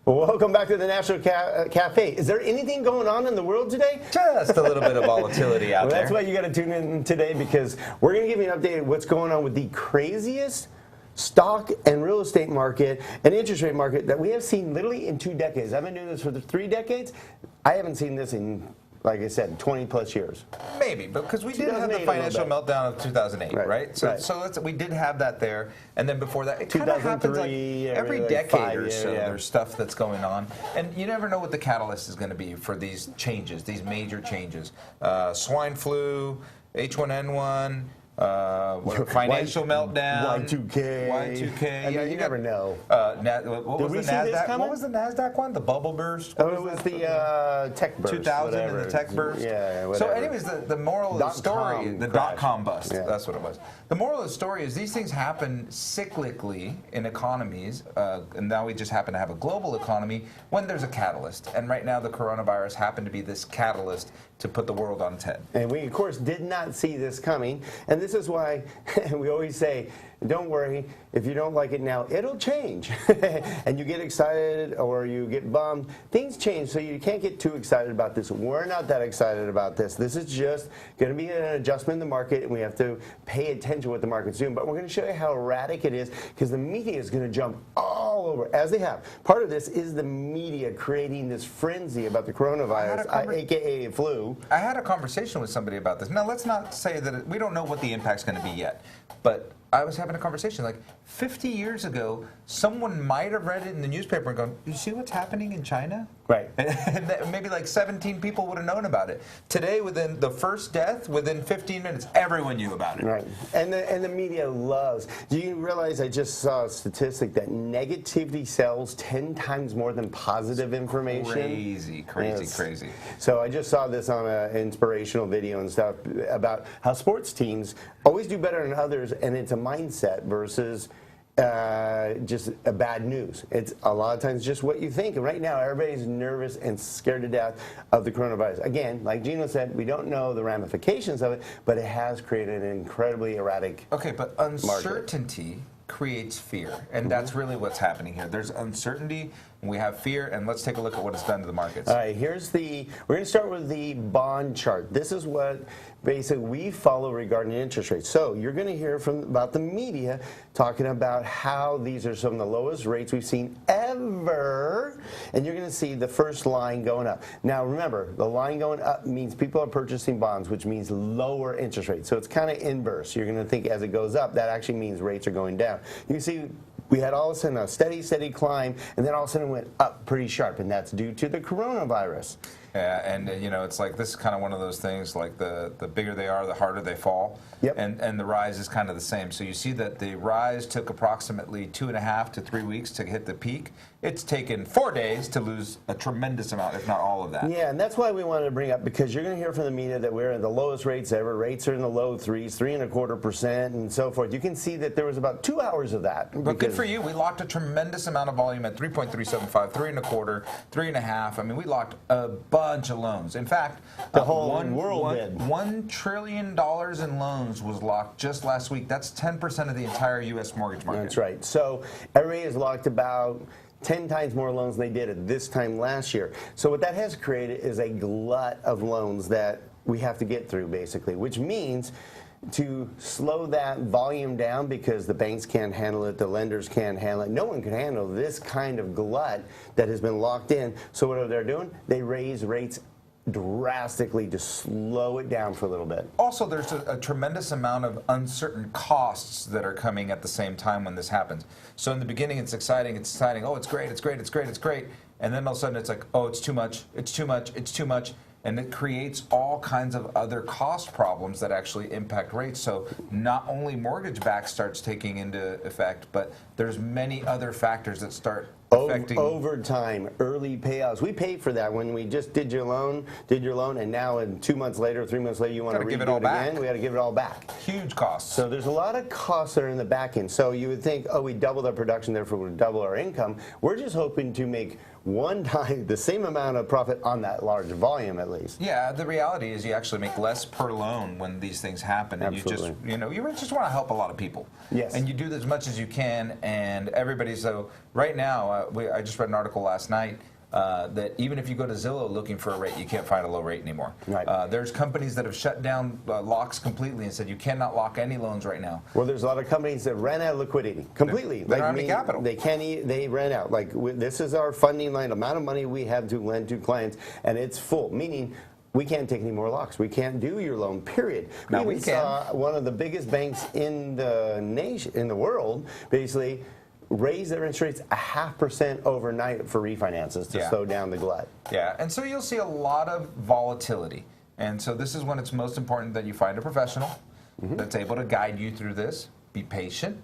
Welcome back to the National Cafe. Is there anything going on in the world today? Just a little bit of volatility out there. That's why you got to tune in today, because we're going to give you an update of what's going on with the craziest stock and real estate market and interest rate market that we have seen literally in 2 decades. I've been doing this for 3 decades. I haven't seen this in, like I said, 20 plus years. Maybe, because we did have the financial meltdown of 2008, right? So we did have that there. And then before that, it kind of happens like every decade or so. There's stuff that's going on. And you never know what the catalyst is going to be for these changes, these major changes. Swine flu, H1N1, financial meltdown, Y2K. You never know. What was the NASDAQ one? The bubble burst? It was the tech burst. 2000 and the tech burst. Yeah, whatever. So anyways, the moral of the story, the dot-com bust, that's what it was. The moral of the story is these things happen cyclically in economies, and now we just happen to have a global economy when there's a catalyst. And right now the coronavirus happened to be this catalyst to put the world on its head. And we, of course, did not see this coming. And this is why we always say, don't worry, if you don't like it now, it'll change. And you get excited or you get bummed. Things change, so you can't get too excited about this. We're not that excited about this. This is just going to be an adjustment in the market, and we have to pay attention to what the market's doing. But we're going to show you how erratic it is, because the media is going to jump all over, as they have. Part of this is the media creating this frenzy about the coronavirus, a.k.a. flu. I had a conversation with somebody about this. Now, let's not say that we don't know what the impact's going to be yet, but I was having a conversation like 50 years ago, someone might have read it in the newspaper and gone, you see what's happening in China? Right. And maybe like 17 people would have known about it. Today, within the first death, within 15 minutes, everyone knew about it. Right. And the media loves. Do you realize I just saw a statistic that negativity sells 10 times more than positive information? Crazy. So I just saw this on an inspirational video and stuff about how sports teams always do better than others, and it's a mindset versus just a bad news. It's a lot of times just what you think. And right now, everybody's nervous and scared to death of the coronavirus. Again, like Gino said, we don't know the ramifications of it, but it has created an incredibly erratic but uncertainty creates fear, and that's really what's happening here. There's uncertainty, and we have fear, and let's take a look at what it's done to the markets. All right, we're going to start with the bond chart. This is what basically we follow regarding interest rates. So you're going to hear about the media talking about how these are some of the lowest rates we've seen ever, and you're going to see the first line going up. Now remember, the line going up means people are purchasing bonds, which means lower interest rates. So it's kind of inverse. You're going to think as it goes up, that actually means rates are going down. You can see we had all of a sudden a steady climb, and then all of a sudden it went up pretty sharp, and that's due to the coronavirus. Yeah, and it's like this is kind of one of those things, like the bigger they are, the harder they fall. Yep. And the rise is kind of the same. So you see that the rise took approximately 2.5 to 3 weeks to hit the peak. It's taken 4 days to lose a tremendous amount, if not all of that. Yeah, and that's why we wanted to bring up, because you're going to hear from the media that we're at the lowest rates ever. Rates are in the low 3s, 3.25%, and so forth. You can see that there was about 2 hours of that. But good for you. We locked a tremendous amount of volume at 3.375, 3.25, 3.5. I mean, we locked a bunch of loans. In fact, the whole world did. $1 trillion in loans was locked just last week. That's 10% of the entire U.S. mortgage market. That's right. So everybody has locked about 10 times more loans than they did at this time last year. So what that has created is a glut of loans that we have to get through, basically, which means to slow that volume down, because the banks can't handle it, the lenders can't handle it. No one can handle this kind of glut that has been locked in. So what are they doing? They raise rates drastically to slow it down for a little bit. Also, there's a tremendous amount of uncertain costs that are coming at the same time when this happens. So in the beginning, it's exciting. Oh, it's great. And then all of a sudden, it's like, oh, it's too much. And it creates all kinds of other cost problems that actually impact rates. So not only mortgage-backed starts taking into effect, but there's many other factors that start affecting overtime, early payouts. We paid for that when we just did your loan, and now in 2 months later, 3 months later, you want to redo it again. We got to give it all back. Huge costs. So there's a lot of costs that are in the back end. So you would think, oh, we doubled our production, therefore we'll double our income. We're just hoping to make one time the same amount of profit on that large volume at least. Yeah, the reality is you actually make less per loan when these things happen, and Absolutely. you just want to help a lot of people. Yes. And you do as much as you can, and everybody. So right now, I just read an article last night. That even if you go to Zillow looking for a rate, you can't find a low rate anymore. Right. There's companies that have shut down locks completely and said you cannot lock any loans right now. Well, there's a lot of companies that ran out of liquidity completely. They don't have any capital. They can't. They ran out. This is our funding line, amount of money we have to lend to clients, and it's full. Meaning, we can't take any more locks. We can't do your loan. Period. Now we saw one of the biggest banks in the nation, in the world, basically raise their interest rates 0.5% overnight for refinances to slow down the glut. Yeah, and so you'll see a lot of volatility. And so this is when it's most important that you find a professional that's able to guide you through this. Be patient.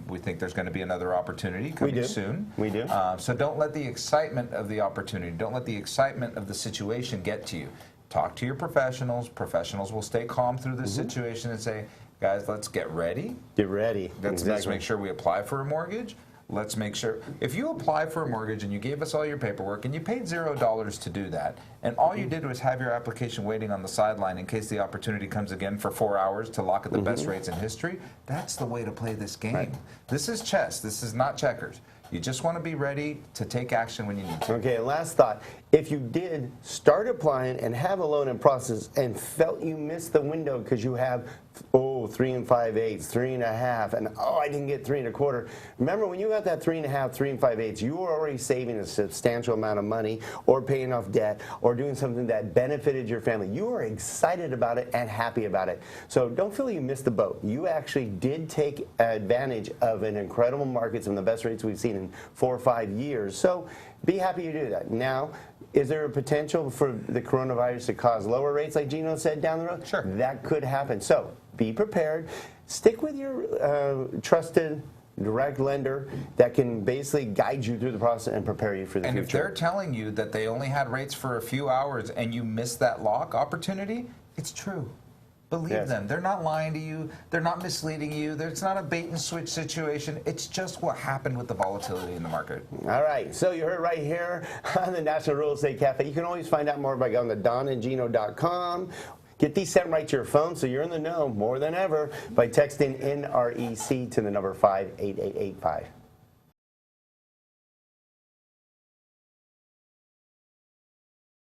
We think there's going to be another opportunity coming soon. We do. So don't let the excitement of the opportunity, don't let the excitement of the situation get to you. Talk to your professionals. Professionals will stay calm through this situation and say, guys, let's get ready. Get ready. Let's make sure we apply for a mortgage. Let's make sure. If you apply for a mortgage and you gave us all your paperwork and you paid $0 to do that, and all you did was have your application waiting on the sideline in case the opportunity comes again for 4 hours to lock at the best rates in history, that's the way to play this game. Right. This is chess. This is not checkers. You just want to be ready to take action when you need to. Okay, and last thought. If you did start applying and have a loan in process and felt you missed the window because you have, 3 5/8, 3.5, and I didn't get 3 1/4. Remember, when you got that 3.5, 3 5/8, you were already saving a substantial amount of money or paying off debt or doing something that benefited your family. You were excited about it and happy about it. So don't feel you missed the boat. You actually did take advantage of an incredible market, some of the best rates we've seen in 4 or 5 years. So be happy you do that. Now, is there a potential for the coronavirus to cause lower rates, like Gino said, down the road? Sure. That could happen. So be prepared. Stick with your trusted direct lender that can basically guide you through the process and prepare you for the future. And if they're telling you that they only had rates for a few hours and you missed that lock opportunity, it's true. Believe them. They're not lying to you. They're not misleading you. It's not a bait and switch situation. It's just what happened with the volatility in the market. All right. So you heard right here on the National Real Estate Cafe. You can always find out more by going to donandgino.com. Get these sent right to your phone so you're in the know more than ever by texting NREC to the number 58885.